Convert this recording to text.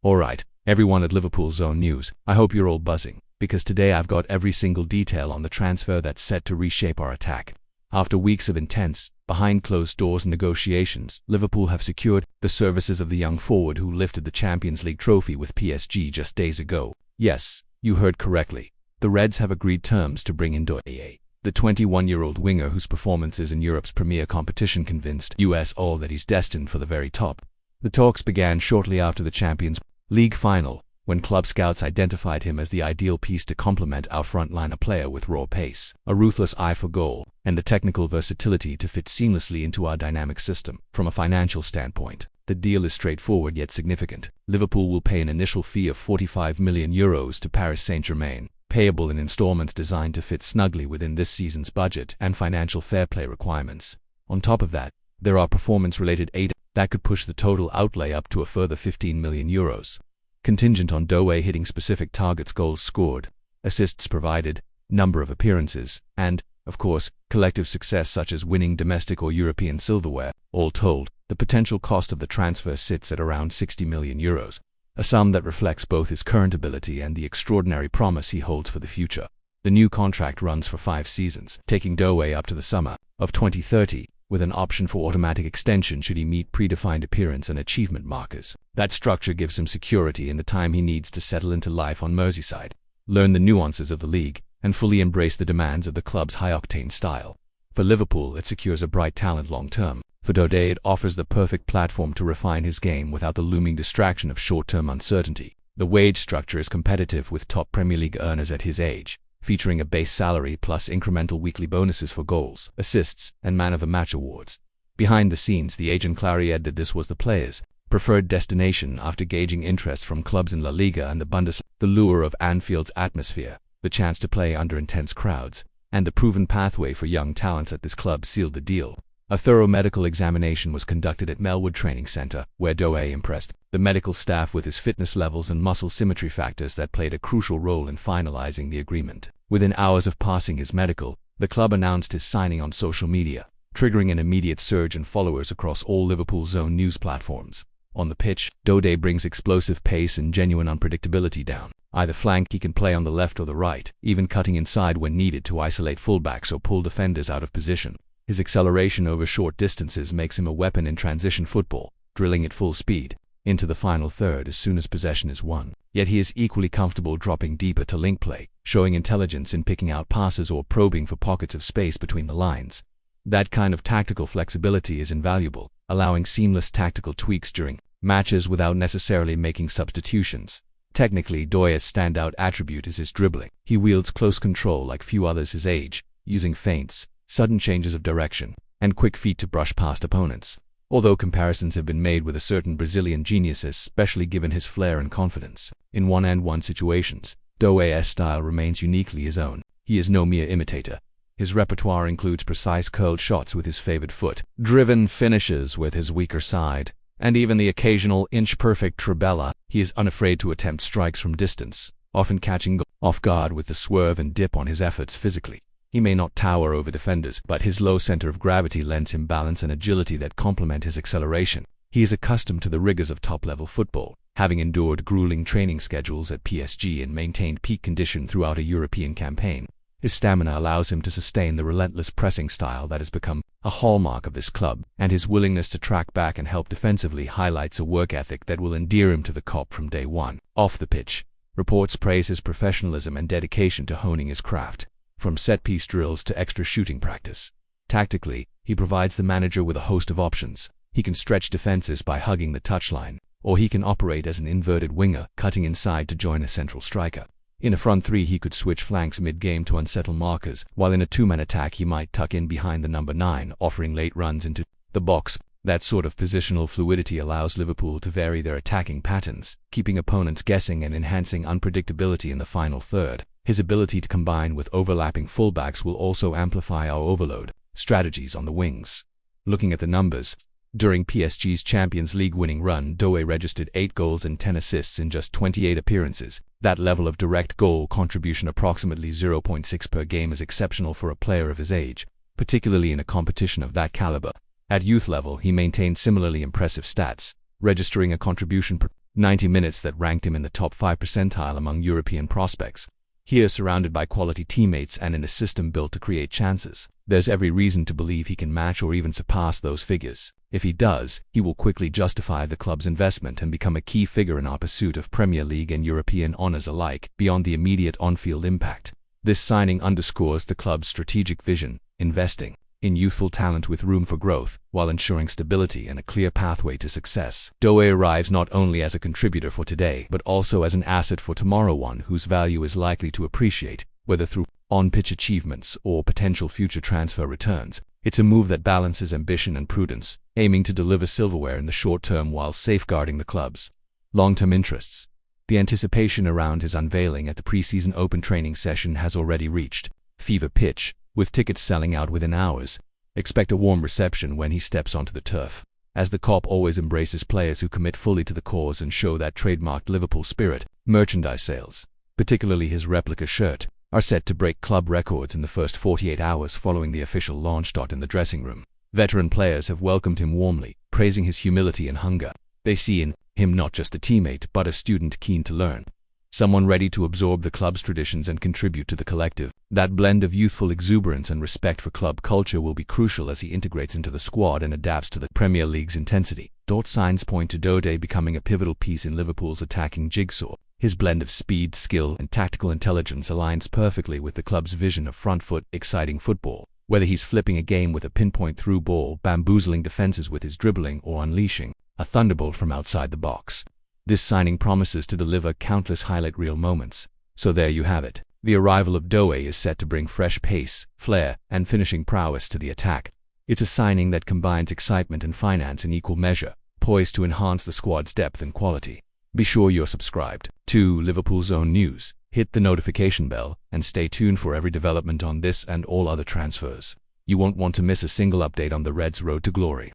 Alright, everyone at Liverpool Zone News, I hope you're all buzzing, because today I've got every single detail on the transfer that's set to reshape our attack. After weeks of intense, behind-closed-doors negotiations, Liverpool have secured the services of the young forward who lifted the Champions League trophy with PSG just days ago. Yes, you heard correctly. The Reds have agreed terms to bring in Doué, the 21-year-old winger whose performances in Europe's premier competition convinced us all that he's destined for the very top. The talks began shortly after the Champions League final, when club scouts identified him as the ideal piece to complement our frontline, a player with raw pace, a ruthless eye for goal, and the technical versatility to fit seamlessly into our dynamic system. From a financial standpoint, the deal is straightforward yet significant. Liverpool will pay an initial fee of €45 million to Paris Saint-Germain, payable in installments designed to fit snugly within this season's budget and financial fair play requirements. On top of that, there are performance-related aid that could push the total outlay up to a further €15 million, contingent on Doué hitting specific targets: goals scored, assists provided, number of appearances, and, of course, collective success such as winning domestic or European silverware. All told, the potential cost of the transfer sits at around €60 million, a sum that reflects both his current ability and the extraordinary promise he holds for the future. The new contract runs for 5 seasons, taking Doué up to the summer of 2030, with an option for automatic extension should he meet predefined appearance and achievement markers. That structure gives him security in the time he needs to settle into life on Merseyside, learn the nuances of the league, and fully embrace the demands of the club's high-octane style. For Liverpool, it secures a bright talent long-term. For Doué, it offers the perfect platform to refine his game without the looming distraction of short-term uncertainty. The wage structure is competitive with top Premier League earners at his age, featuring a base salary plus incremental weekly bonuses for goals, assists, and man-of-the-match awards. Behind the scenes, the agent clarified that this was the player's preferred destination after gauging interest from clubs in La Liga and the Bundesliga. The lure of Anfield's atmosphere, the chance to play under intense crowds, and the proven pathway for young talents at this club sealed the deal. A thorough medical examination was conducted at Melwood Training Center, where Doué impressed the medical staff with his fitness levels and muscle symmetry factors that played a crucial role in finalizing the agreement. Within hours of passing his medical, the club announced his signing on social media, triggering an immediate surge in followers across all Liverpool Zone News platforms. On the pitch, Doué brings explosive pace and genuine unpredictability down either flank. He can play on the left or the right, even cutting inside when needed to isolate fullbacks or pull defenders out of position. His acceleration over short distances makes him a weapon in transition football, drilling at full speed into the final third as soon as possession is won. Yet he is equally comfortable dropping deeper to link play, showing intelligence in picking out passes or probing for pockets of space between the lines. That kind of tactical flexibility is invaluable, allowing seamless tactical tweaks during matches without necessarily making substitutions. Technically, Doué's standout attribute is his dribbling. He wields close control like few others his age, using feints, sudden changes of direction, and quick feet to brush past opponents. Although comparisons have been made with a certain Brazilian genius, especially given his flair and confidence in one-on-one situations, Doué's style remains uniquely his own. He is no mere imitator. His repertoire includes precise curled shots with his favored foot, driven finishes with his weaker side, and even the occasional inch-perfect trabella. He is unafraid to attempt strikes from distance, often catching off guard with the swerve and dip on his efforts physically. He may not tower over defenders, but his low center of gravity lends him balance and agility that complement his acceleration. He is accustomed to the rigors of top-level football, having endured grueling training schedules at PSG and maintained peak condition throughout a European campaign. His stamina allows him to sustain the relentless pressing style that has become a hallmark of this club, and his willingness to track back and help defensively highlights a work ethic that will endear him to the COP from day one. Off the pitch, reports praise his professionalism and dedication to honing his craft, from set-piece drills to extra shooting practice. Tactically, he provides the manager with a host of options. He can stretch defenses by hugging the touchline, or he can operate as an inverted winger, cutting inside to join a central striker. In a front three, he could switch flanks mid-game to unsettle markers, while in a two-man attack he might tuck in behind the number 9, offering late runs into the box. That sort of positional fluidity allows Liverpool to vary their attacking patterns, keeping opponents guessing and enhancing unpredictability in the final third. His ability to combine with overlapping fullbacks will also amplify our overload strategies on the wings. Looking at the numbers, during PSG's Champions League winning run, Doué registered 8 goals and 10 assists in just 28 appearances. That level of direct goal contribution, approximately 0.6 per game, is exceptional for a player of his age, particularly in a competition of that caliber. At youth level, he maintained similarly impressive stats, registering a contribution per 90 minutes that ranked him in the top 5 percentile among European prospects. Here, surrounded by quality teammates and in a system built to create chances, there's every reason to believe he can match or even surpass those figures. If he does, he will quickly justify the club's investment and become a key figure in our pursuit of Premier League and European honours alike, beyond the immediate on-field impact. This signing underscores the club's strategic vision, investing in youthful talent with room for growth, while ensuring stability and a clear pathway to success. Doué arrives not only as a contributor for today, but also as an asset for tomorrow, one whose value is likely to appreciate, whether through on-pitch achievements or potential future transfer returns. It's a move that balances ambition and prudence, aiming to deliver silverware in the short term while safeguarding the club's long-term interests. The anticipation around his unveiling at the pre-season open training session has already reached fever pitch, with tickets selling out within hours. Expect a warm reception when he steps onto the turf, as the Cop always embraces players who commit fully to the cause and show that trademarked Liverpool spirit. Merchandise sales, particularly his replica shirt, are set to break club records in the first 48 hours following the official launch. In the dressing room, veteran players have welcomed him warmly, praising his humility and hunger. They see in him not just a teammate but a student keen to learn, someone ready to absorb the club's traditions and contribute to the collective. That blend of youthful exuberance and respect for club culture will be crucial as he integrates into the squad and adapts to the Premier League's intensity. Signs point to Doué becoming a pivotal piece in Liverpool's attacking jigsaw. His blend of speed, skill, and tactical intelligence aligns perfectly with the club's vision of front-foot, exciting football. Whether he's flipping a game with a pinpoint through ball, bamboozling defenses with his dribbling, or unleashing a thunderbolt from outside the box, this signing promises to deliver countless highlight reel moments. So there you have it. The arrival of Doué is set to bring fresh pace, flair, and finishing prowess to the attack. It's a signing that combines excitement and finance in equal measure, poised to enhance the squad's depth and quality. Be sure you're subscribed to Liverpool Zone News, hit the notification bell, and stay tuned for every development on this and all other transfers. You won't want to miss a single update on the Reds' road to glory.